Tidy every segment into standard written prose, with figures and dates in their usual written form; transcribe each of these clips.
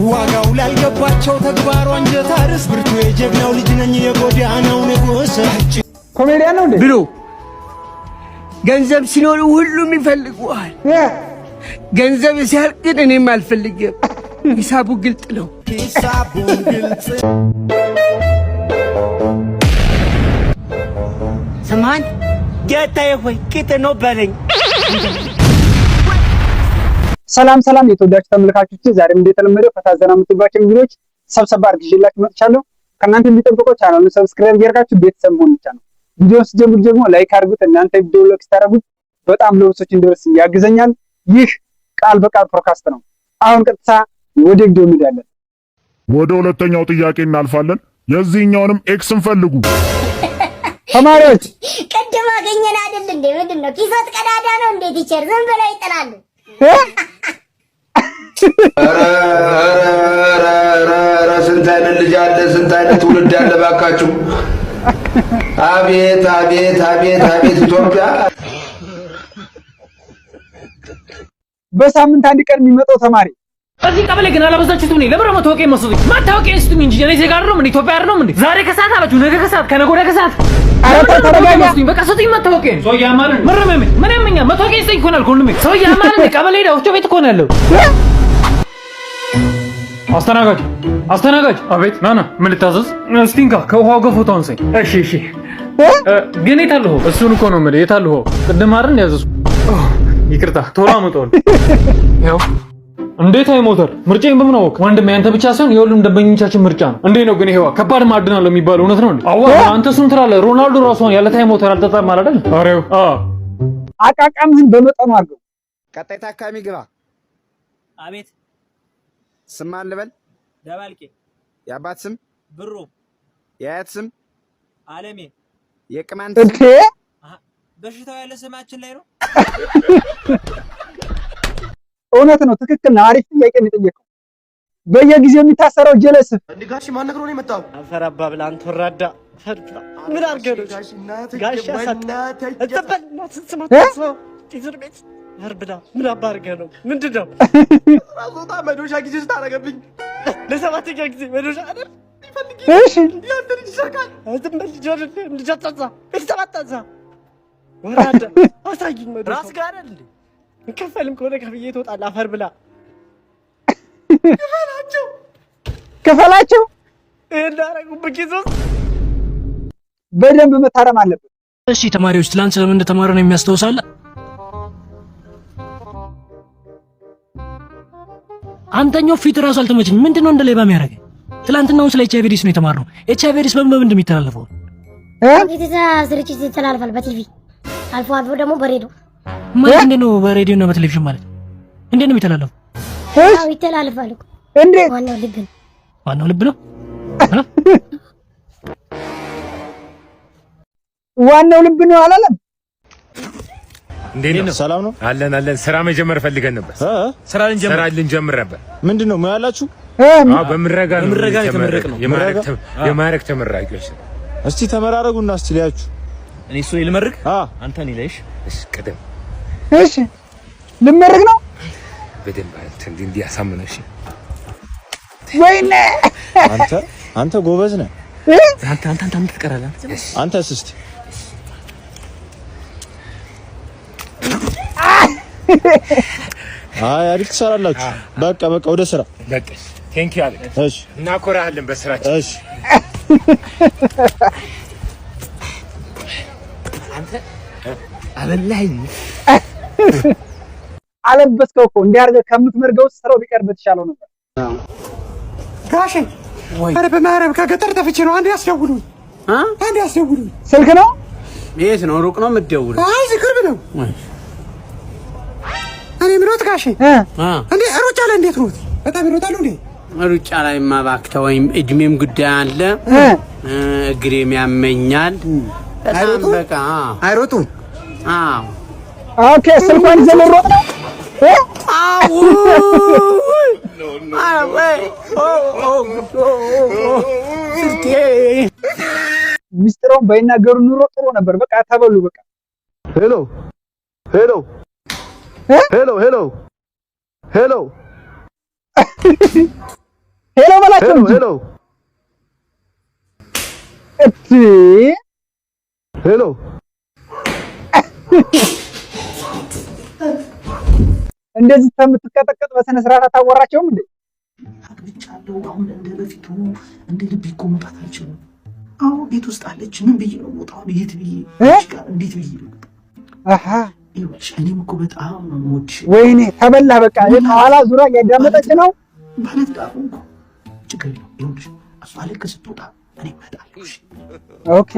ዋጋው ላልገባቸው ተግባሩ አንጀት አርስ ብርቱ የጀግናው ልጅ ነኝ የጎዳናው ንጉስ ኮሜዲያን ነው እንዴ ብሎ ገንዘብ ሲኖር ሁሉም ይፈልጉዋል ገንዘብ ሲያልቅ ግን እኔም አልፈልግም ሂሳቡ ግልጽ ነው ሂሳቡ ግልጽ ሰማን ጌታዬ ሆይ ቂጥ ነው በለኝ ሰላም ሰላም የተወዳችሁ ተመልካቾች ዛሬም እንደተለመደው ፈታዘና የምትባቸው ቪዲዮዎች ሰብሰብ አድርጌላችሁ መጥቻለሁ ከእናንተ የሚጠብቀው ቻናሉን ሰብስክራይብ ያደርጋችሁ ቤተሰብ መሆን ብቻ ነው ቪዲዮውን ሲጀምሩ ደግሞ ላይክ አድርጉት እናንተ ቪዲዮ ላይክ ታደርጉት በጣም ለብሶች እንዲደርስ ያግዘኛል ይህ ቃል በቃል ፖድካስት ነው አሁን ቀጥታ ወደ ቪዲዮ እንሄዳለን ወደ ሁለተኛው ጥያቄ እናልፋለን የዚህኛውንም ኤክስን ፈልጉ ተማሪዎች ቀደም አገኘን አይደል እንዴ ምንድነው ኪሶት ቀዳዳ ነው እንዴ ቲቸር ዝም ብለው ይጥላሉ ስንት አይነት ልጅ አለ ስንት አይነት ትውልድ አለ ባካችሁ አቤት አቤት አቤት አቤት ኢትዮጵያ በሳምንት አንድ ቀን የሚመጣው ተማሪ እዚህ ቀበሌ ግን አላበዛችሁት ምን ለምን መታወቂያ መስሉኝ ማታወቂያ እስቱም እንጂ እኔ ዜጋ አይደለም እንዴ ኢትዮጵያ አይደለም እንዴ ዛሬ ከሰዓት አላችሁ ነገ ከሰዓት ከነገ ወዲያ ከሰዓት ተረጋጋ በቃ ሰጥኝ ማታወቂያ ሰው ያማርን ምን ያመኛ መታወቂያ ይሰኝ ይሆናል ኮንዶም ሰው ያማርን ቀበሌ ዳውቾ ቤት እኮ ነው ያለው አስተናጋጅ አቤት ናና ምን ልታዘዝ እስቲንካ ከውሃው ጋር ፎቶ አንሰኝ እሺ ግን የታለሁ እሱን እኮ ነው የምልህ የታለሁ ቅድም አይደል ያዘዝኩ ይቅርታ ቶሎ አመጣው ያው እንዴት አይ ሞተር ምርጫዬን በምን አወቅ ወንድሜ አንተ ብቻ ሳይሆን የሁሉም ደንበኞቻችን ምርጫ ነው እንዴ ነው ግን ይሄዋ ከባድ ማዕድን አለው የሚባለው እውነት ነው እንዴ አዋ አንተ እሱን ትላለህ ሮናልዶ ራሱ ያለ ታይ ሞተር አልጠጣም ማለት አይደል አሬው አቃቃምህን በመጠኑ አድርገው ቀጣይ ታካሚ ግባ አቤት ስም ማን ልበል ደባልቄ የአባት ስም ብሩ የአያት ስም አለሜ የቅማንት እንዴ በሽታው ያለ ስማችን ላይ ነው እውነት ነው ትክክል ነው አሪፍ ጥያቄ ነው የጠየቀው በየጊዜው የሚታሰረው ጀለስ ጋሽ ማን ነግሮ ነው የመጣው አፈራባ ብላን ተራዳ ምን አርገው ጋሽ ያሳጣ እተበልና ስማታው ትዝር ቤት ወርብዳ ምን አባርገ ነው ምንድነው ራሶታ መዶሻ ጊዜ ስታረገብኝ ለሰባተኛ ጊዜ መዶሻ አይደል ይፈልግ እሺ ያንተ ልጅ ሰርካል አዝም ልጅ ልጅ ተጣጣ ወራዳ አሳይኝ መዶሻ ራስ ጋር አይደል ከፈልም ከሆነ ከፍዬ ተወጣላ አፈር ብላ ከፈላቸው እንዳረጉ በኪሶስ በደንብ መታረም አለበት እሺ ተማሪዎች ትላንት ስለምን እንደተማረ ነው የሚያስተውሳለ አንተኛው ፊት ራሱ አልተመቸኝ ምንድነው እንደ ሌባ የሚያደርግ ትላንትናው ስለ ኤችአይቪ ኤድስ ነው የተማርነው ኤችአይቪ ኤድስ በምን እንደሚተላለፈው ስርጭት ይተላለፋል በቲቪ አልፎ አልፎ ደግሞ በሬዲዮ ማለት ነው በሬዲዮ እና በቴሌቪዥን ማለት እንዴት ነው የሚተላለፈው አዎ ይተላለፋል እኮ እንዴ ዋናው ልብ ነው ዋናው ልብ ነው አላለም እንዴት ነው ሰላም ነው አለን ስራ መጀመር ፈልገን ነበር ስራ ልንጀምር ነበር ምንድነው ማያላችሁ በምረጋ ነው የማረግ ተመራቂዎች እስቲ ተመራረጉና እስቲ ሊያችሁ እኔ እሱ ልመርቅ አንተ እኔ ላይሽ እሺ ቀደም እሺ ልመርቅ ነው በደንብ እንዲህ ያሳምነሽ ወይኔ አንተ ጎበዝ ነህ አንተ ትቀራለህ አንተስ እስቲ አሪፍ ትሰራላችሁ በቃ ወደ ስራ በቃ ቴንክ ዩ አለክ እሺ እናኮራለን በስራችን እሺ አንተ አበላኝ አለበስከው እኮ እንዲያርገ ከምትመርገው ስራው ቢቀርብ ተሻለው ነበር ጋሼ አረ በማረብ ከገጠር ተፍቼ ነው አንዴ ያስደውሉኝ ስልክ ነው የት ነው ሩቅ ነው የምትደውለው አይ ዝክርብ ነው እኔ ምሮት ጋሼ እንዴ ሩጫ ላይ እንዴት ነው በጣም ይሮጣሉ እንዴ ሩጫ ላይ ማባክተው ወይም እድሜም ጉዳይ አለ እግሬም ያመኛል በጣም በቃ አይሮጡም አዎ ኦኬ ስልኳን ዘመሮጥ ነው አው ሚስጥሩን ባይናገሩ ኑሮ ጥሩ ነበር በቃ ተበሉ በቃ ሄሎ ጥራቸው እንጂ ሄሎ እቺ ሄሎ እንደዚህ ተምትቀጠቀጥ በስነ ስርዓት አታወራቸውም እንዴ? አግብቻለሁ። አሁን እንደ በፊቱ እንደ ልብ እኮ መውጣት አልችልም። አሁን ቤት ውስጥ አለች። ምን ብዬ ነው የምወጣው? የት ብዬ እንዴት ብዬ ነው? አሃ ይኸውልሽ እኔም እኮ በጣም ነው የምወድሽ። ወይኔ ተበላ በቃ ከኋላ ዙራ እያዳመጠች ነው። ማለት ጋር እኮ ችግር የለውም። ይኸውልሽ እሷ ልክ ስትወጣ እኔ እመጣለሁ። ኦኬ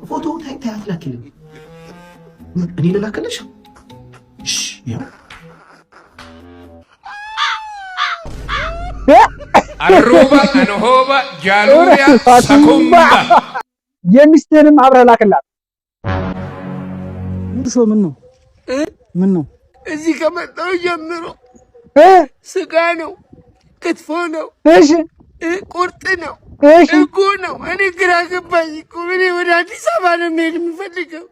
ፎቶ ታያት ላኪልኝ። እኔ ልላክልሽ? እሺ ይኸው አሩባ አንሆባ ጃሉሪያ ሰኩምባ የሚስትህንም አብረህ ላክላት። ምን ነው ምን ነው? እዚህ ከመጣሁ ጀምሮ ስጋ ነው፣ ክትፎ ነው፣ እሺ ቁርጥ ነው፣ እሺ እኮ ነው። እኔ ግራ ገባኝ እኮ። እኔ ወደ አዲስ አበባ ነው የምሄድ የምፈልገው።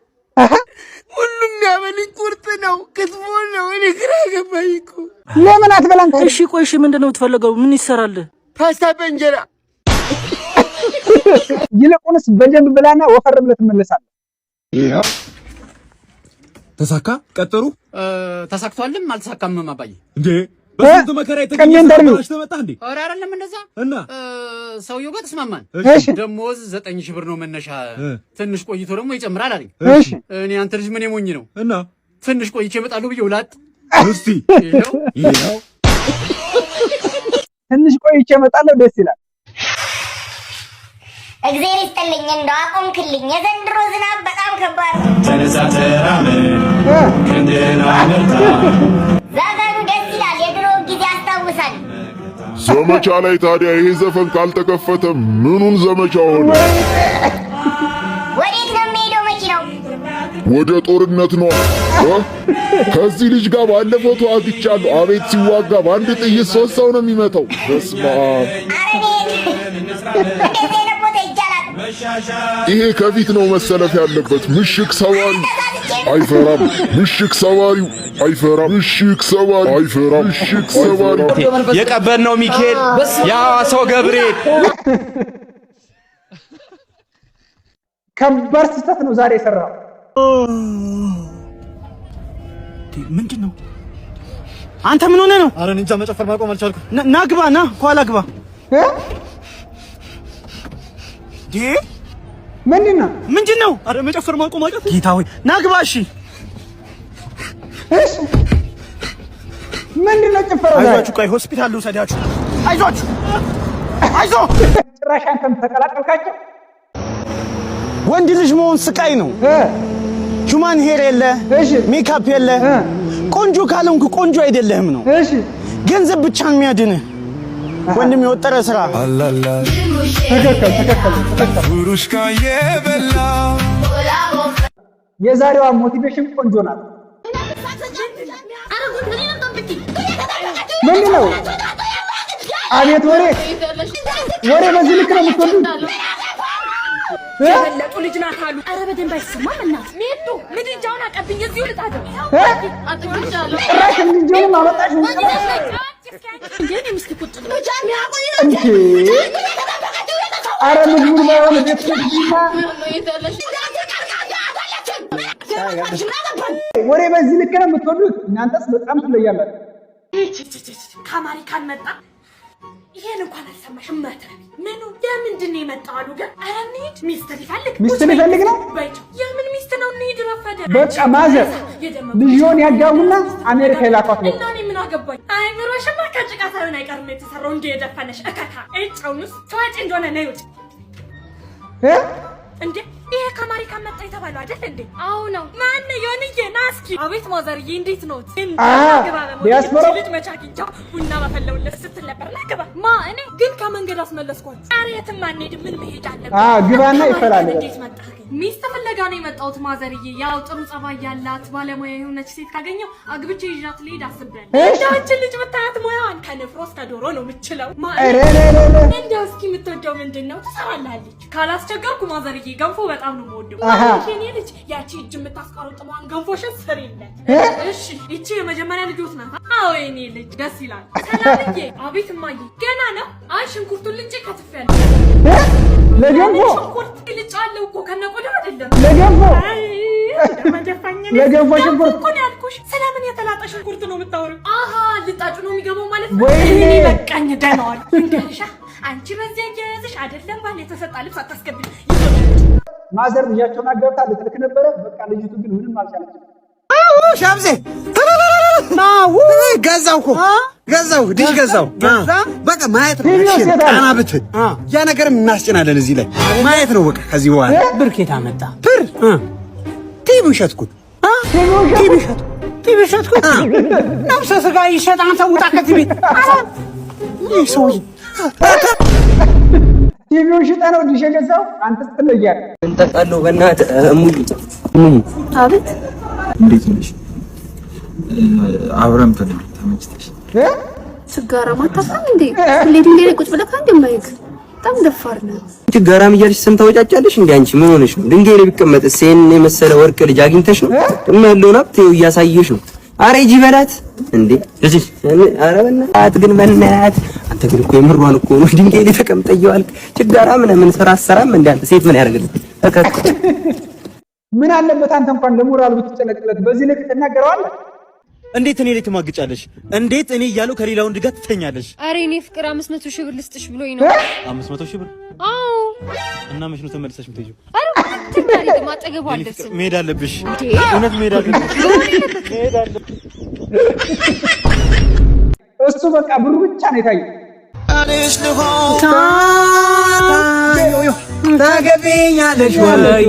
ሁሉም ያበልኝ ቁርጥ ነው፣ ክትፎ ነው። እኔ ግራ ገባኝ እኮ። ለምን አትበላም? እሺ ቆይ እሺ ምንድን ነው የምትፈልገው? ምን ይሰራል? ፓስታ በእንጀራ። ይልቁንስ በደንብ ብላና ወፈር ብለህ ትመለሳለህ። ተሳካ ቀጠሩ ተሳክቷልም አልተሳካም አባዬ። እንዴ በስንት መከራ የተገኘሽ ተመጣ እንዴ? ኧረ አይደለም እንደዛ እና ሰውየው ጋር ተስማማን። ደሞዝ 9000 ብር ነው መነሻ፣ ትንሽ ቆይቶ ደግሞ ይጨምራል አለኝ። እኔ አንተ ልጅ ምን የሞኝ ነው እና ትንሽ ቆይቼ እመጣለሁ ብዬ ውላት እስቲ ይሄው ትንሽ ቆይቼ እመጣለሁ። ደስ ይላል። እግዚአብሔር ይስጥልኝ። እንደው አቆምክልኝ። የዘንድሮ ዝናብ በጣም ከባድ ነው። ዘፈኑ ደስ ይላል። የድሮ ጊዜ ያስታውሳል። ዘመቻ ላይ ታዲያ ይሄ ዘፈን ካልተከፈተ ምኑን ዘመቻ ሆነ? ወዴት ነው የሚሄደው መኪናው? ወደ ጦርነት ነው። ከዚህ ልጅ ጋር ባለፈው ተዋግቻለሁ። አቤት ሲዋጋ በአንድ ጥይት 3 ሰው ነው የሚመታው። በስመ አብ። ይሄ ከፊት ነው መሰለፍ ያለበት። ምሽግ ሰዋሪ አይፈራም። ምሽግ ሰዋሪው አይፈራም። ምሽግ ሰዋሪ አይፈራም። ምሽግ ሰዋሪ የቀበልነው ሚካኤል የሐዋሳው ገብርኤል። ከባድ ስህተት ነው ዛሬ የሰራው። ምንድን ነው? አንተ ምን ሆነህ ነው? ኧረ እኔ እንጃ መጨፈር ማቆም አልቻልኩም። ና ግባ፣ ና ኋላ ግባ። ምንድን ነው? ኧረ መጨፈር ማቆም አቃተኝ። ጌታ ሆይ ና ግባ። እሺ እሺ ምንድን ነው ጭፈራው? አይዟችሁ፣ ቆይ ሆስፒታል ልውሰዳችሁ። አይዟችሁ፣ አይዞ። ጭራሽ አንተም ተቀላቀልካቸው። ወንድ ልጅ መሆን ስቃይ ነው። ሂውማን ሄር የለ፣ ሜካፕ የለ። ቆንጆ ካልሆንክ ቆንጆ አይደለህም ነው። ገንዘብ ብቻ የሚያድንህ ወንድም የወጠረ ስራ። የዛሬዋ ሞቲቬሽን ቆንጆ ናት። ምንድን ነው? አቤት ወሬ ወሬ! በዚህ ልክ ነው የምትወዱት? የበለጡ ልጅ ናት አሉ። ኧረ በደንብ አይሰማም። እናት ሜቱ ምድጃውን አቀብኝ። እዚሁ ልጣደው። ጭራሽ ምድጃውን አመጣሽ። ኧረ ምግቡን ባይሆን ቤት ወሬ በዚህ ልክ ነው የምትወዱት? እናንተስ በጣም ትለያላችሁ። ከአሜሪካን መጣ። ይሄን እንኳን አልሰማሽም? መትረቢ ምኑ ለምንድን ነው የመጣው አሉ። ግን ኧረ እንሂድ። ሚስት ሊፈልግ ነው። የምን ሚስት ነው? እንሂድ። ረፈደ። በቃ ማዘር ልጅዮን ያጋቡና አሜሪካ ይላኳት ነው። እና እኔ ምን አገባኝ? አይምሮሽማ ከጭቃ ሳይሆን አይቀርም የተሰራው እንጂ የደፈነሽ እከካ እጫውንስ ተዋጭ እንደሆነ ነው ይውጭ እንዴ። ይሄ ከአሜሪካን መጣ የተባለው አይደል እንዴ? አዎ ነው። ማን ነው? ዮንዬ ና እስኪ። አቤት ማዘርዬ፣ እንዴት ነው? ዲያስፖራ ልጅ መቻግንቻ ቡና ባፈለውለት ስትል ነበር። ላግባ ማ እኔ ግን ከመንገድ አስመለስኳችሁ። ኧረ የትም አንሄድም። ምን መሄድ አለብን? ግባና ይፈላል። እንዴት መጣህ ግን? ሚስት ፍለጋ ነው የመጣሁት ማዘርዬ። ያው ጥሩ ጸባይ ያላት ባለሙያ የሆነች ሴት ካገኘው አግብቼ ይዣት ልሄድ አስቤያለሁ። እንዳችን ልጅ ብታያት ሙያዋን ከንፍሮ እስከ ዶሮ ነው የምትችለው። እንደው እስኪ የምትወደው ምንድን ነው ትሰራላለች። ካላስቸገርኩ ማዘርዬ ገንፎ በጣም ነው የምወደው። የኔ ልጅ ያቺ እጅ የምታስቀረጥመዋን ገንፎሽን ስሪለት። እሺ ይቺ የመጀመሪያ ልጆት ናት። አዎ የኔ ልጅ ደስ ይላል። ሰላምዬ። አቤት እማዬ። ገና ነው? አይ ሽንኩርቱን ልጬ ከትፌያለሁ። ለገንፎ ሽንኩርት ልጫለሁ እኮ ከነቆዳው አይደለም። ለገንፎ ሽንኩርት እኮ ነው ያልኩሽ። ስለምን የተላጠ ሽንኩርት ነው የምታወሪው? አሃ ልጣጩ ነው የሚገባው ማለት ነው። ወይኔ በቃኝ ደናዋል። እንዴሻ አንቺ በዚህ ያያዝሽ አይደለም ባል የተሰጣ ልብስ አታስገብኝ። ማዘር ልጃቸውን አጋብታ ልትልክ ነበረ። በቃ ልጅቱ ግን ምንም አልቻለችም። ሻምዜ ማው ገዛው እኮ ገዛው ዲሽ ገዛው። በቃ ማየት ነው። ጣና ብትል ያ ነገር እናስጭናለን እዚህ ላይ ማየት ነው። በቃ ከዚህ በኋላ ብር ከታ መጣ ብር ቲቪ ሸጥኩት ቲቪ ሸጥኩት ነፍሰ ስጋ ይሸጥ። አንተ ውጣ ከዚህ ቤት ይህ ሰውዬ ቲቪውን ሽጠህ ነው ዲሽ የገዛው? አንተ ስትለያለህ እንጠጣለሁ። በእናትህ እሙዬ አቤት እንዴት ነሽ? አብረን ተመችተሽ ስጋራ ማታሳም እንዴ? እንዴት እንዴ ቁጭ ብለህ አንዴ ማይክ በጣም ደፋር ነው። ችጋራም እያልሽ ስም ታወጫጫለሽ እንዴ? አንቺ ምን ሆነሽ ነው? ድንጋይ ላይ ቢቀመጥ ሴን የመሰለ ወርቅ ልጅ አግኝተሽ ነው ያለውን ሀብት እያሳየሽ ነው። አረ ሂጂ በላት እንዴ እሺ። አረ በእናትህ ግን በእናትህ አንተ ግን እኮ የምሯን እኮ ነው ድንጋይ ላይ ተቀምጠህ እየዋልክ ችጋራ ምን ስራ አሰራም እንዴ? አንተ ሴት ምን ያደርግልህ? ምን አለበት አንተ እንኳን ለሞራል ብትጨነቅለት በዚህ ልክ ትናገረዋለህ? እንዴት እኔ ላይ ትማግጫለሽ? እንዴት እኔ እያለው ከሌላ ወንድ ጋር ትተኛለሽ? አሬ እኔ ፍቅር 500 ሺህ ብር ልስጥሽ ብሎኝ ነው። 500 ሺህ ብር? አዎ። እና መች ነው ተመልሰሽ የምትሄጂው? አረ ትዳሪ ማጠገቡ አለች። መሄድ አለብሽ። እውነት መሄድ አለብሽ። መሄድ አለብሽ። እሱ በቃ ብሩ ብቻ ነው የታየው። አለሽ ልሆን ታገቢኛለሽ ወይ?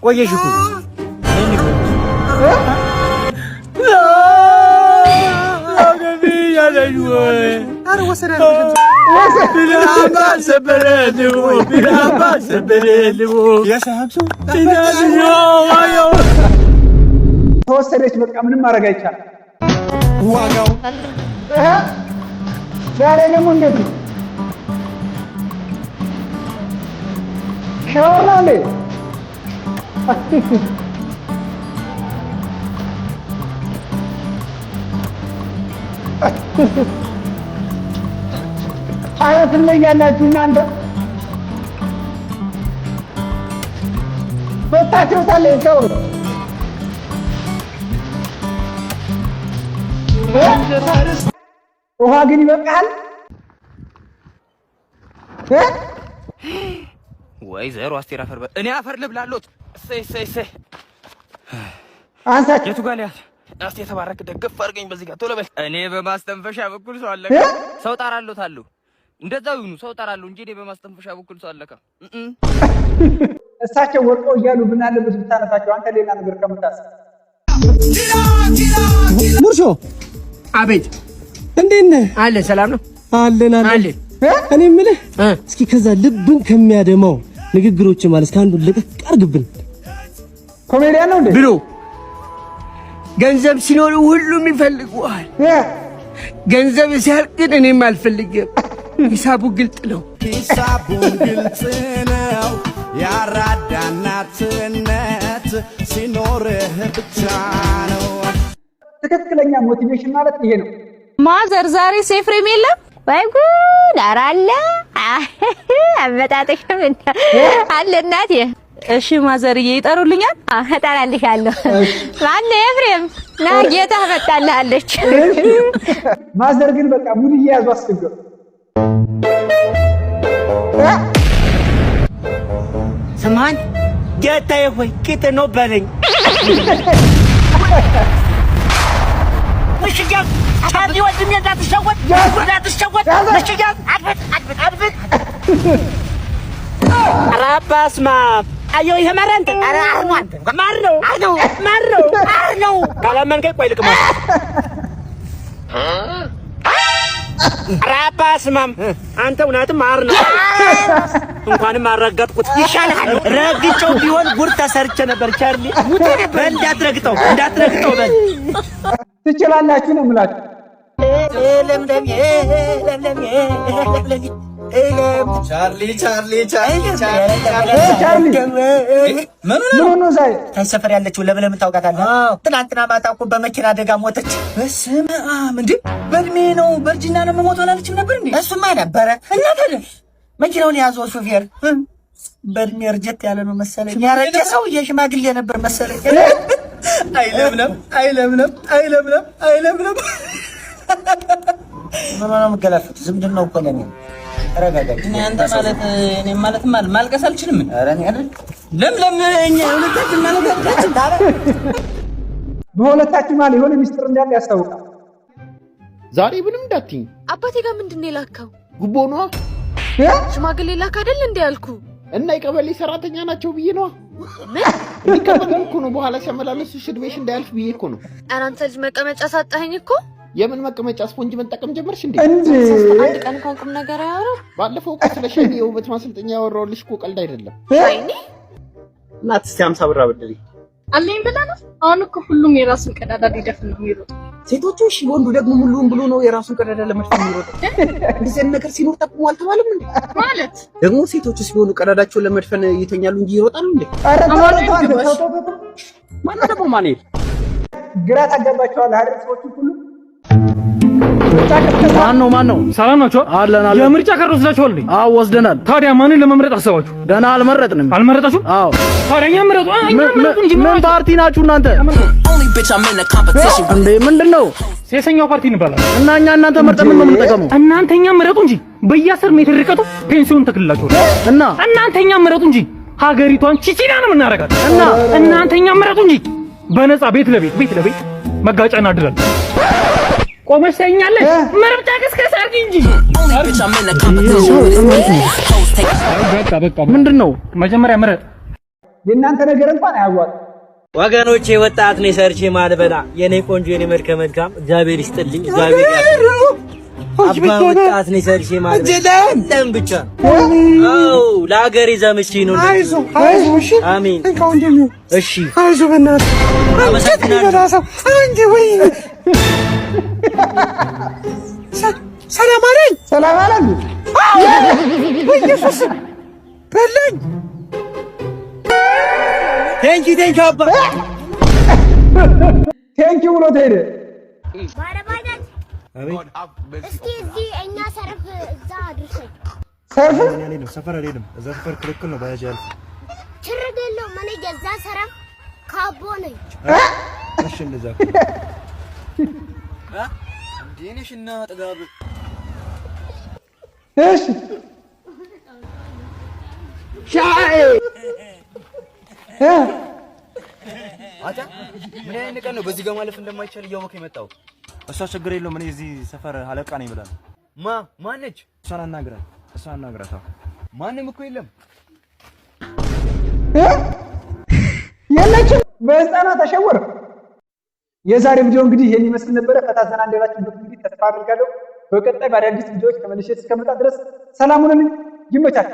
ቆየሽ እኮ ታገቢኛለሽ ወይ? ኧረ ወሰደ ተወሰደች። በቃ ምንም ማድረግ አይቻልም። ዋጋው ዛሬ ደግሞ እንዴት ነው? ሻወር ነው እንዴ? አረ ትለያላችሁ እናንተ። በታችሁ ታለ ሰው ውሃ ግን ይበቃል። ወይ ዘሩ አስቴር አፈር እኔ አፈር ልብላሎት። እሰይ እሰይ እሰይ አንሳች የቱ ጋር ያት እስቲ የተባረክ ደግፍ አድርገኝ በዚህ ጋር ቶሎ በል። እኔ በማስተንፈሻ በኩል ሰው አለካ ሰው ጣራሎታለሁ። እንደዛው ይሁኑ ሰው ጣራለሁ እንጂ እኔ በማስተንፈሻ በኩል ሰው አለካ። እሳቸው ወርቀው እያሉ ምን አለበት ብታነሳቸው አንተ ሌላ ነገር ከምታስብ። ሙርሾ አቤት እንዴት ነህ? አለ ሰላም ነው አለን አለን። እኔ የምልህ እስኪ ከዛ ልብን ከሚያደማው ንግግሮች ማለት ከአንዱ ልቀቅ አድርግብን። ኮሜዲያን ነው እንዴ ብሎ ገንዘብ ሲኖር ሁሉም ይፈልጉሃል። ገንዘብ ሲያልቅ ግን እኔም አልፈልግም። ሂሳቡ ግልጥ ነው። ሂሳቡን ግልጽ ነው። ያራዳ እናትነት ሲኖርህ ብቻ ነው። ትክክለኛ ሞቲቬሽን ማለት ይሄ ነው። ማዘር ዛሬ ሴፍሬም የለም ወይ ጉድ! ኧረ አለ አመጣጥሽ ምን አለ እናቴ። እሺ ማዘርዬ ይጠሩልኛል? እጠራልሻለሁ። ማነው ኤፍሬም? ና ጌታ መጣልሃለች። ማዘር ግን በቃ ሙድ እየያዙ አስቸገሩ። ስማኝ ጌታዬ ሆይ ቂጥ ነው በለኝ። ምሽጋን ታዲ ወድም እንዳትሸወድ ምሽጋን አድብት ኧረ በስመ አብ አዮ ይሄ ማረንት ኧረ አርሟንት ማር ነው ካላመንከኝ ቆይ ልቅማ ራባ ስማም አንተ እውነትም ማር ነው። እንኳንም አረጋጥኩት ይሻላል። ረግጬው ቢሆን ጉድ ተሰርቼ ነበር። ቻርሊ እንዳትረግጠው በል ትችላላችሁ ነው የምላችሁ። ለምለም ምን ዛሬ ሰፈር ያለችው ለምለም ታውቃታለህ? ትናንትና ማታ እኮ በመኪና አደጋ ሞተች። በስመ አብ! እንዴ በእድሜ ነው በእርጅና ነው የምሞተው አላለችም ነበር እንዴ? እሱማ ነበረ እና ታዲያ መኪናውን የያዘው ሾፌር በእድሜ እርጀት ያለ ነው መሰለኝ። ያረጀ ሰውዬ ሽማግሌ ነበር መሰለኝ። አይለምለም ምንም መገላፈጥ ዝምድና ነው እኮ ለኔ። ተረጋጋኝ። አንተ ማለት እኔ ማለት ማልቀስ አልችልም። ኧረ እኔ አይደል ለምለም እኛ ሁለታችን ማለት ታረ በሁለታችን ማለት የሆነ ሚስጥር እንዳለ ያስታውቃል። ዛሬ ምንም እንዳትኝ። አባቴ ጋር ምንድን ነው የላከው? ጉቦ ነዋ። ሽማግሌ ላክ አይደል እንዴ ያልኩ? እና የቀበሌ ሰራተኛ ናቸው ብዬ ነዋ። እንዲቀበል እኮ ነው በኋላ ሲያመላለሱ ሽድቤሽ እንዳያልፍ ብዬ እኮ ነው። ኧረ አንተ ልጅ መቀመጫ ሳጣኸኝ እኮ። የምን መቀመጫ ስፖንጅ መጠቀም ጀመርሽ እንዴ? አንድ ቀን እንኳን ቁም ነገር አያወራም። ባለፈው እኮ ስለ ሸኒ የውበት ማሰልጠኛ ያወራሁልሽ እኮ ቀልድ አይደለም። አይኔ እናት እስቲ 50 ብር አበድሪ አለኝ ብለህ ነው። አሁን እኮ ሁሉም የራሱን ቀዳዳ ሊደፍን ነው የሚሮጥ። ሴቶቹ እሺ፣ ወንዱ ደግሞ ሙሉውን ብሎ ነው የራሱን ቀዳዳ ለመድፈን የሚሮጥ። እንደዚህ ነገር ሲኖር ጠቅሞ አልተባለም እንዴ? ማለት ደግሞ ሴቶቹ ሲሆኑ ቀዳዳቸውን ለመድፈን ይተኛሉ እንጂ ይሮጣሉ እንዴ? ማን ደግሞ ማን ይል ግራ ታጋባቸዋለህ አይደል? ሰዎቹ ሁሉ ማን ነው? ሰላም ናችሁ? አለን። የምርጫ ካርድ ወስዳችኋል? አዎ ወስደናል። ታዲያ ማንን ለመምረጥ አሰባችሁ? ገና አልመረጥንም። አልመረጣችሁም? አዎ። ታዲያ ምረጡ። ምን ፓርቲ ናችሁ እናንተ? እንዴ ምንድነው? ሴሰኛው ፓርቲ እንባላለን። እና እናንተ መርጠን ምን ነው የምንጠቀመው? እናንተኛ ምረጡ እንጂ በየ10 ሜትር ርቀቱ ፔንሲዮን ተክልላችሁ እና እናንተኛ ምረጡ እንጂ ሀገሪቷን ቺቺና ነው የምናረጋት። እና እናንተኛ ምረጡ እንጂ በነፃ ቤት ለቤት መጋጫ እናድራለን። ቆመሽ ታኛለሽ። ምርጫ ከስከስ አርጊ እንጂ በቃ ምንድነው? መጀመሪያ ምረጥ። የእናንተ ነገር እንኳን አያዋጥ። ወገኖቼ ወጣት ነኝ ሰርቼ ማልበላ የኔ ቆንጆ የኔ መልካም እግዚአብሔር ይስጥልኝ። እግዚአብሔር ያስጥልኝ። አባ ወጣት ነኝ ሰርቼ ማልበላ ደም ብቻ አው ለሀገሬ ዘምቼ ነው። አይዞ እሺ አሜን። እሺ አይዞ በእናትህ አንተ ወይ ሰላም አለኝ ኢየሱስ በለኝ። ቴንኪ አባ ቴንኪ ብሎ ተሄደ። ባረባጃጅ እስኪ እዚህ እኛ ሰርፍ እዛ አድርሰኝ። ሰርፍ ሰፈር አልሄድም። እዛ ሰፈር ክልክል ነው። ባጃጅ ያልፍ ችግር የለውም። እኔ የዛ ሰርፍ ካቦ ነኝ። እሺ እንደዛ ዲኔሽና ጥጋብ እሺ ሻይ አታ ምን አይነት ቀን ነው? በዚህ ጋር ማለፍ እንደማይቻል እያወቀ የመጣው እሷ ችግር የለውም። እኔ እዚህ ሰፈር አለቃ ነኝ ብላ ማነች? እሷን አናግራት። ማንም እኮ የለም የለችም። በህፃናት ተሸወር። የዛሬ ቪዲዮ እንግዲህ ይሄን ይመስል ነበረ። ፈታ ዘና እንደላችሁበት እንግዲህ ተስፋ አድርጋለሁ። በቀጣይ በአዳዲስ ቪዲዮዎች ተመልሼ እስከመጣ ድረስ ሰላም ሁኑልኝ። ይመቻል።